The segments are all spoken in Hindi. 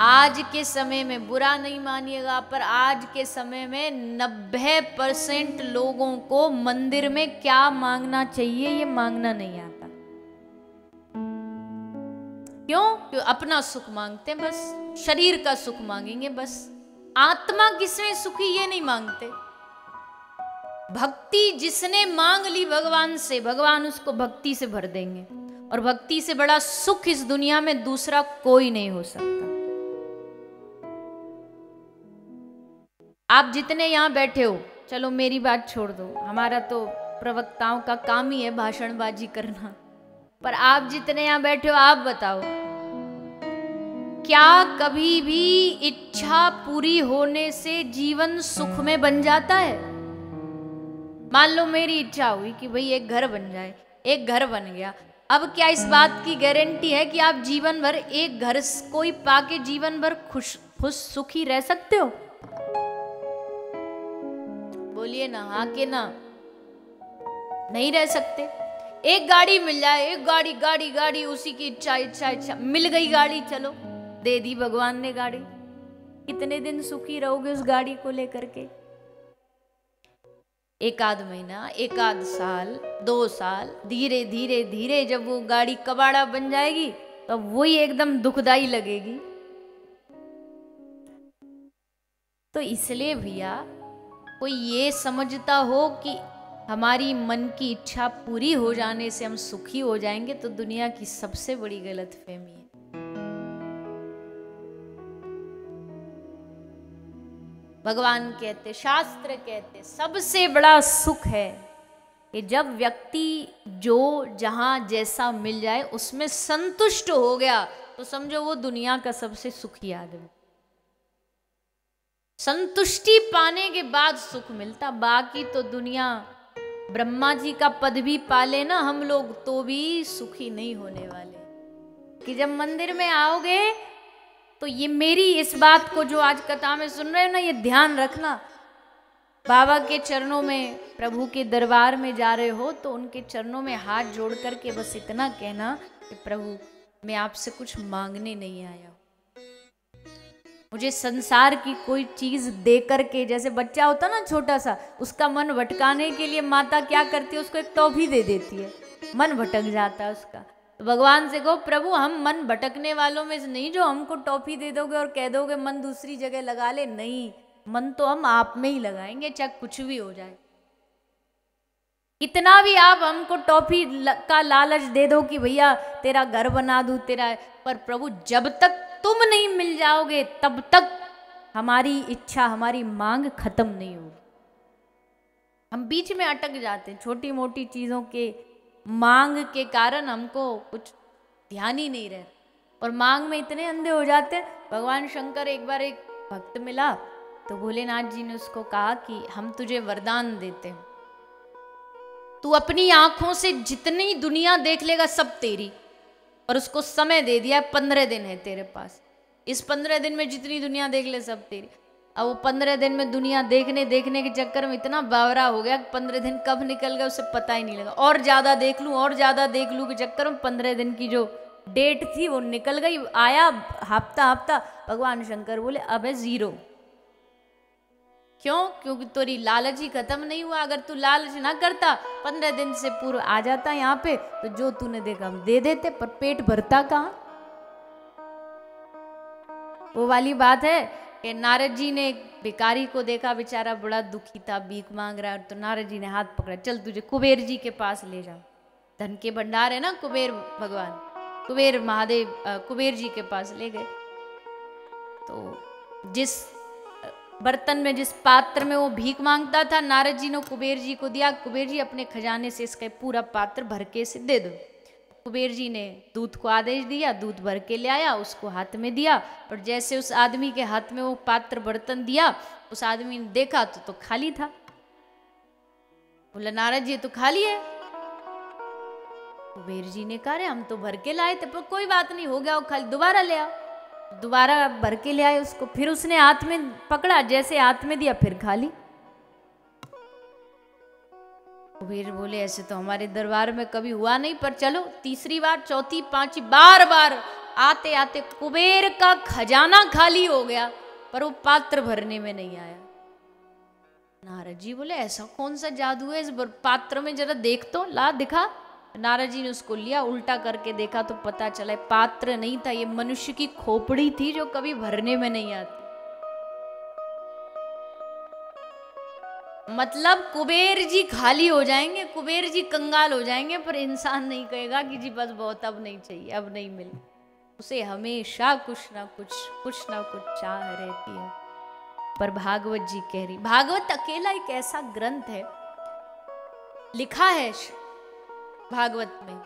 आज के समय में, बुरा नहीं मानिएगा, पर आज के समय में 90% लोगों को मंदिर में क्या मांगना चाहिए ये मांगना नहीं आता। क्यों अपना सुख मांगते हैं, बस शरीर का सुख मांगेंगे, बस आत्मा किसमें सुखी ये नहीं मांगते। भक्ति जिसने मांग ली भगवान से, भगवान उसको भक्ति से भर देंगे, और भक्ति से बड़ा सुख इस दुनिया में दूसरा कोई नहीं हो सकता। आप जितने यहां बैठे हो, चलो मेरी बात छोड़ दो, हमारा तो प्रवक्ताओं का काम ही है भाषणबाजी करना, पर आप जितने यहां बैठे हो, आप बताओ, क्या कभी भी इच्छा पूरी होने से जीवन सुख में बन जाता है? मान लो मेरी इच्छा हुई कि भाई एक घर बन जाए, एक घर बन गया, अब क्या इस बात की गारंटी है कि आप जीवन भर एक घर कोई पाके जीवन भर खुश सुखी रह सकते हो? बोलिए ना, हाँ के ना? नहीं रह सकते। एक गाड़ी मिल जाए, एक गाड़ी गाड़ी गाड़ी, उसी की इच्छा इच्छा इच्छा, मिल गई गाड़ी, चलो दे दी भगवान ने गाड़ी, कितने दिन सुखी रहोगे उस गाड़ी को लेकर के? एक आध महीना, एक आध साल, 2 साल, धीरे धीरे धीरे जब वो गाड़ी कबाड़ा बन जाएगी तो वही एकदम दुखदाई लगेगी। तो इसलिए भैया कोई ये समझता हो कि हमारी मन की इच्छा पूरी हो जाने से हम सुखी हो जाएंगे, तो दुनिया की सबसे बड़ी गलतफहमी है। भगवान कहते, शास्त्र कहते, सबसे बड़ा सुख है कि जब व्यक्ति जो जहां जैसा मिल जाए उसमें संतुष्ट हो गया, तो समझो वो दुनिया का सबसे सुखी आदमी। संतुष्टि पाने के बाद सुख मिलता, बाकी तो दुनिया, ब्रह्मा जी का पद भी पाले ना हम लोग तो भी सुखी नहीं होने वाले। कि जब मंदिर में आओगे तो ये मेरी इस बात को जो आज कथा में सुन रहे हो ना, ये ध्यान रखना, बाबा के चरणों में, प्रभु के दरबार में जा रहे हो तो उनके चरणों में हाथ जोड़ करके बस इतना कहना कि प्रभु मैं आपसे कुछ मांगने नहीं आया हूं, मुझे संसार की कोई चीज दे करके, जैसे बच्चा होता ना छोटा सा, उसका मन भटकाने के लिए माता क्या करती है, उसको एक टॉफी दे देती है, मन भटक जाता है उसका। तो भगवान से कहो प्रभु हम मन भटकने वालों में से नहीं, जो हमको टॉफी दे दोगे और कह दोगे मन दूसरी जगह लगा ले, नहीं, मन तो हम आप में ही लगाएंगे, चाहे कुछ भी हो जाए। इतना भी आप हमको टॉफी का लालच दे दो कि भैया तेरा घर बना दूं तेरा, पर प्रभु जब तक तुम नहीं मिल जाओगे तब तक हमारी इच्छा, हमारी मांग खत्म नहीं होगी। हम बीच में अटक जाते हैं, छोटी मोटी चीजों के मांग के कारण हमको कुछ ध्यान ही नहीं रहे, और मांग में इतने अंधे हो जाते हैं। भगवान शंकर एक बार एक भक्त मिला तो भोलेनाथ जी ने उसको कहा कि हम तुझे वरदान देते हैं, तू अपनी आंखों से जितनी दुनिया देख लेगा सब तेरी, और उसको समय दे दिया 15 दिन है तेरे पास, इस 15 दिन में जितनी दुनिया देख ले सब तेरी। अब वो 15 दिन में दुनिया देखने के चक्कर में इतना बावरा हो गया, 15 दिन कब निकल गया उसे पता ही नहीं लगा, और ज्यादा देख लूं और ज्यादा देख लूं के चक्कर में 15 दिन की जो डेट थी वो निकल गई। आया हफ्ता, भगवान शंकर बोले अब है 0। क्यों? क्योंकि तेरी लालच ही खत्म नहीं हुआ। अगर तू लालच ना करता 15 दिन से पूर्व आ जाता यहाँ पे, तो जो तूने देखा हम दे देते, पर पेट भरता कहाँ? वो वाली बात है कि नारद जी ने एक भिखारी को देखा, बेचारा बड़ा दुखी था, भीख मांग रहा है, तो नारद जी ने हाथ पकड़ा, चल तुझे कुबेर जी के पास ले जाओ। धन के भंडार है ना कुबेर भगवान, कुबेर महादेव, कुबेर जी के पास ले गए। तो जिस बर्तन में, जिस पात्र में वो भीख मांगता था, नारद जी ने कुबेर जी को दिया, कुबेर जी अपने खजाने से इसका पूरा पात्र भर के इसे दे दो। कुबेर जी ने दूध को आदेश दिया, दूध भर के ले आया, उसको हाथ में दिया, और जैसे उस आदमी के हाथ में वो पात्र बर्तन दिया, उस आदमी ने देखा तो खाली था। बोला नारद जी तो खाली है। कुबेर जी ने कहा हम तो भर के लाए थे, पर कोई बात नहीं, हो गया वो खाली, दोबारा ले आओ। दोबारा भर के ले आए उसको, फिर उसने हाथ में पकड़ा, जैसे हाथ में दिया फिर खाली। कुबेर बोले ऐसे तो हमारे दरबार में कभी हुआ नहीं, पर चलो तीसरी बार, चौथी, पांचवी, बार बार आते आते कुबेर का खजाना खाली हो गया, पर वो पात्र भरने में नहीं आया। नारद जी बोले ऐसा कौन सा जादू है इस पात्र में, जरा देख तो, ला दिखा। नारद जी ने उसको लिया, उल्टा करके देखा तो पता चला पात्र नहीं था, ये मनुष्य की खोपड़ी थी जो कभी भरने में नहीं आती। मतलब कुबेर जी खाली हो जाएंगे, कुबेर जी कंगाल हो जाएंगे, पर इंसान नहीं कहेगा कि जी बस बहुत, अब नहीं चाहिए, अब नहीं मिले। उसे हमेशा कुछ ना कुछ चाह रहती है। पर भागवत जी कह रही, भागवत अकेला एक ऐसा ग्रंथ है, लिखा है भागवत में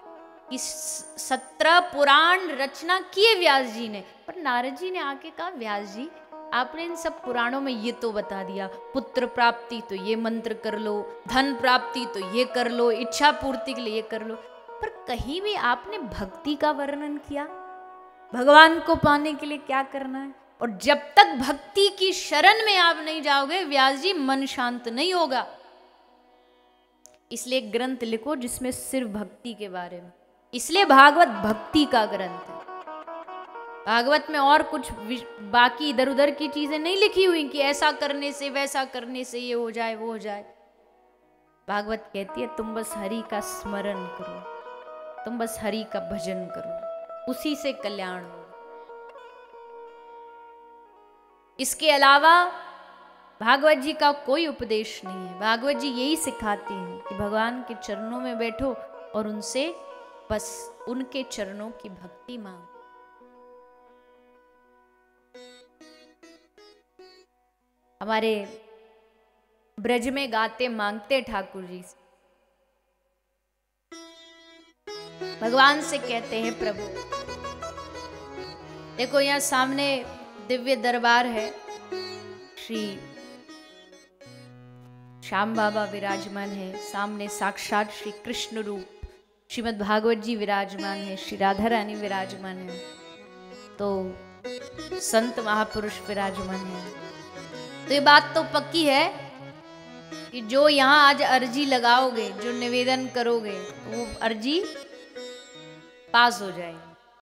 कि 17 पुराण रचना किए व्यास जी ने, पर नारद जी ने आके कहा व्यास जी आपने इन सब पुराणों में ये तो बता दिया, पुत्र प्राप्ति तो ये मंत्र कर लो, धन प्राप्ति तो ये कर लो, इच्छा पूर्ति के लिए ये कर लो, पर कहीं भी आपने भक्ति का वर्णन किया, भगवान को पाने के लिए क्या करना है। और जब तक भक्ति की शरण में आप नहीं जाओगे व्यास जी, मन शांत नहीं होगा। इसलिए ग्रंथ लिखो जिसमें सिर्फ भक्ति के बारे में, इसलिए भागवत भक्ति का ग्रंथ है। भागवत में और कुछ बाकी इधर उधर की चीजें नहीं लिखी हुई कि ऐसा करने से वैसा करने से ये हो जाए वो हो जाए। भागवत कहती है तुम बस हरि का स्मरण करो, तुम बस हरि का भजन करो, उसी से कल्याण हो। इसके अलावा भागवत जी का कोई उपदेश नहीं है। भागवत जी यही सिखाती हैं कि भगवान के चरणों में बैठो और उनसे बस उनके चरणों की भक्ति मांगो। हमारे ब्रज में गाते मांगते ठाकुर जी से, भगवान से कहते हैं प्रभु देखो यहाँ सामने दिव्य दरबार है, श्री श्याम बाबा विराजमान है, सामने साक्षात श्री कृष्ण रूप श्रीमद् भागवत जी विराजमान है, श्री राधा रानी विराजमान है, तो संत महापुरुष विराजमान है। तो ये बात तो पक्की है कि जो यहाँ आज अर्जी लगाओगे, जो निवेदन करोगे, वो अर्जी पास हो जाएगी।